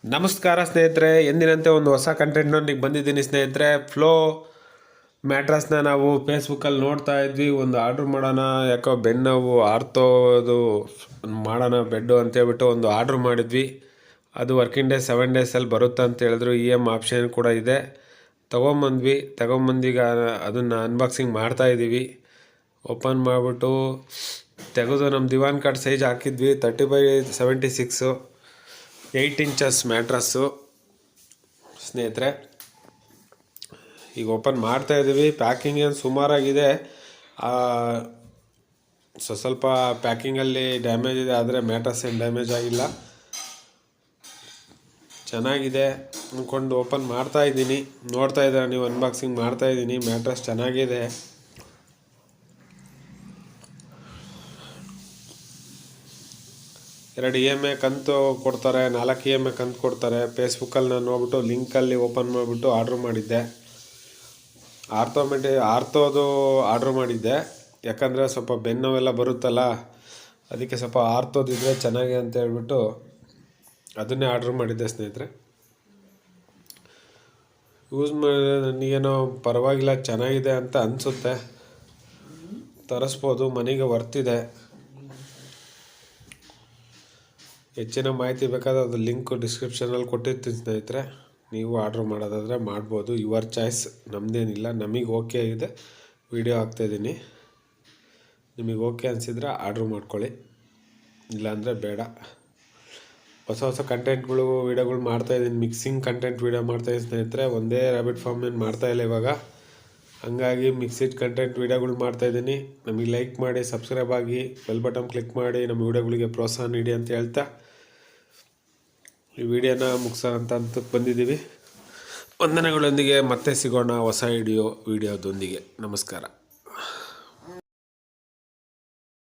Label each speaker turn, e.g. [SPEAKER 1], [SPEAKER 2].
[SPEAKER 1] ನಮಸ್ಕಾರ ಸ್ನೇಹಿತರೆ, ಎಂದಿನಂತೆ ಒಂದು ಹೊಸ ಕಂಟೆಂಟ್ನೊಂದಿಗೆ ಬಂದಿದ್ದೀನಿ ಸ್ನೇಹಿತರೆ. ಫ್ಲೋ ಮ್ಯಾಟ್ರಸ್ನ ನಾವು ಫೇಸ್ಬುಕ್ಕಲ್ಲಿ ನೋಡ್ತಾ ಇದ್ವಿ. ಒಂದು ಆರ್ಡ್ರ್ ಮಾಡೋಣ, ಯಾಕೋ ಬೆನ್ನೋವು ಆರ್ತೋದು ಮಾಡೋಣ ಬೆಡ್ಡು ಅಂತೇಳ್ಬಿಟ್ಟು ಒಂದು ಆರ್ಡ್ರ್ ಮಾಡಿದ್ವಿ. ಅದು ವರ್ಕಿಂಗ್ ಡೇ 7 ಡೇಸಲ್ಲಿ ಬರುತ್ತೆ ಅಂತ ಹೇಳಿದ್ರು. EM ಆಪ್ಷನ್ ಕೂಡ ಇದೆ. ತಗೊಂಬಂದೀಗ ಅದನ್ನು ಅನ್ಬಾಕ್ಸಿಂಗ್ ಮಾಡ್ತಾಯಿದ್ದೀವಿ. ಓಪನ್ ಮಾಡಿಬಿಟ್ಟು ತೆಗೆದು ನಮ್ಮ ದಿವಾನ್ ಕಾಟ್ ಸೈಜ್ ಹಾಕಿದ್ವಿ. 30x76 8 ಇಂಚಸ್ ಮ್ಯಾಟ್ರಸ್ಸು ಸ್ನೇಹಿತರೆ. ಈಗ ಓಪನ್ ಮಾಡ್ತಾಯಿದ್ದೀವಿ. ಪ್ಯಾಕಿಂಗ್ ಏನು ಸುಮಾರಾಗಿದೆ. ಸ್ವಲ್ಪ ಪ್ಯಾಕಿಂಗಲ್ಲಿ ಡ್ಯಾಮೇಜ್ ಇದೆ, ಆದರೆ ಮ್ಯಾಟ್ರಸ್ ಏನು ಡ್ಯಾಮೇಜ್ ಆಗಿಲ್ಲ. ಚೆನ್ನಾಗಿದೆ ಅಂದ್ಕೊಂಡು ಓಪನ್ ಮಾಡ್ತಾಯಿದ್ದೀನಿ. ನೋಡ್ತಾ ಇದ್ದೀರಾ ನೀವು, ಅನ್ಬಾಕ್ಸಿಂಗ್ ಮಾಡ್ತಾಯಿದ್ದೀನಿ. ಮ್ಯಾಟ್ರಸ್ ಚೆನ್ನಾಗಿದೆ. ಎರಡು EMI ಕಂತು ಕೊಡ್ತಾರೆ, 4 EMI ಕಂತು ಕೊಡ್ತಾರೆ. ಫೇಸ್ಬುಕ್ಕಲ್ಲಿ ನಾನು ನೋಡ್ಬಿಟ್ಟು ಲಿಂಕಲ್ಲಿ ಓಪನ್ ಮಾಡಿಬಿಟ್ಟು ಆರ್ಡ್ರ್ ಮಾಡಿದ್ದೆ. ಆರ್ತೋದು ಆರ್ಡ್ರ್ ಮಾಡಿದ್ದೆ. ಯಾಕಂದರೆ ಸ್ವಲ್ಪ ಬೆನ್ನೋವೆಲ್ಲ ಬರುತ್ತಲ್ಲ, ಅದಕ್ಕೆ ಸ್ವಲ್ಪ ಆರ್ತೋದಿದ್ರೆ ಚೆನ್ನಾಗಿ ಅಂತ ಹೇಳ್ಬಿಟ್ಟು ಅದನ್ನೇ ಆರ್ಡ್ರ್ ಮಾಡಿದ್ದೆ ಸ್ನೇಹಿತರೆ. ಯೂಸ್ ಮಾಡಿದ್ರೆ ನನಗೇನೋ ಪರವಾಗಿಲ್ಲ, ಚೆನ್ನಾಗಿದೆ ಅಂತ ಅನಿಸುತ್ತೆ. ತರಿಸ್ಬೋದು, ಮನೆಗೆ ವರ್ತಿದೆ. ಹೆಚ್ಚಿನ ಮಾಹಿತಿ ಬೇಕಾದ್ರೆ ಅದು ಲಿಂಕ್ ಡಿಸ್ಕ್ರಿಪ್ಷನಲ್ಲಿ ಕೊಟ್ಟಿರ್ತೀನಿ ಸ್ನೇಹಿತರೆ. ನೀವು ಆರ್ಡ್ರ್ ಮಾಡೋದಾದರೆ ಮಾಡ್ಬೋದು. ಯುವರ್ ಚಾಯ್ಸ್, ನಮ್ಮದೇನಿಲ್ಲ. ನಮಗೆ ಓಕೆ ಆಗಿದೆ, ವಿಡಿಯೋ ಹಾಕ್ತಾಯಿದ್ದೀನಿ. ನಿಮಗೆ ಓಕೆ ಅನಿಸಿದ್ರೆ ಆರ್ಡ್ರ್ ಮಾಡ್ಕೊಳ್ಳಿ, ಇಲ್ಲಾಂದರೆ ಬೇಡ. ಹೊಸ ಕಂಟೆಂಟ್ಗಳು ವೀಡಿಯೋಗಳು ಮಾಡ್ತಾಯಿದ್ದೀನಿ. ಮಿಕ್ಸಿಂಗ್ ಕಂಟೆಂಟ್ ವೀಡಿಯೋ ಮಾಡ್ತಾಯಿದ್ದೀನಿ ಸ್ನೇಹಿತರೆ. ಒಂದೇ ರ್ಯಾಬಿಟ್ ಫಾರ್ಮ್ ಏನು ಮಾಡ್ತಾಯಿಲ್ಲ ಇವಾಗ. ಹಂಗಾಗಿ ಮಿಕ್ಸಿಡ್ ಕಂಟೆಂಟ್ ವೀಡಿಯೋಗಳು ಮಾಡ್ತಾಯಿದ್ದೀನಿ. ನಮಗೆ ಲೈಕ್ ಮಾಡಿ, ಸಬ್ಸ್ಕ್ರೈಬ್ ಆಗಿ, ಬೆಲ್ ಬಟನ್ ಕ್ಲಿಕ್ ಮಾಡಿ ನಮ್ಮ ವೀಡಿಯೋಗಳಿಗೆ ಪ್ರೋತ್ಸಾಹ ನೀಡಿ ಅಂತ ಹೇಳ್ತಾ ಈ ವಿಡಿಯೋನ ಮುಗಿಸೋಣ ಅಂತ ಹಂತಕ್ಕೆ ಬಂದಿದ್ದೀವಿ. ವಂದನೆಗಳೊಂದಿಗೆ ಮತ್ತೆ ಸಿಗೋಣ ಹೊಸ ವಿಡಿಯೋದೊಂದಿಗೆ. ನಮಸ್ಕಾರ.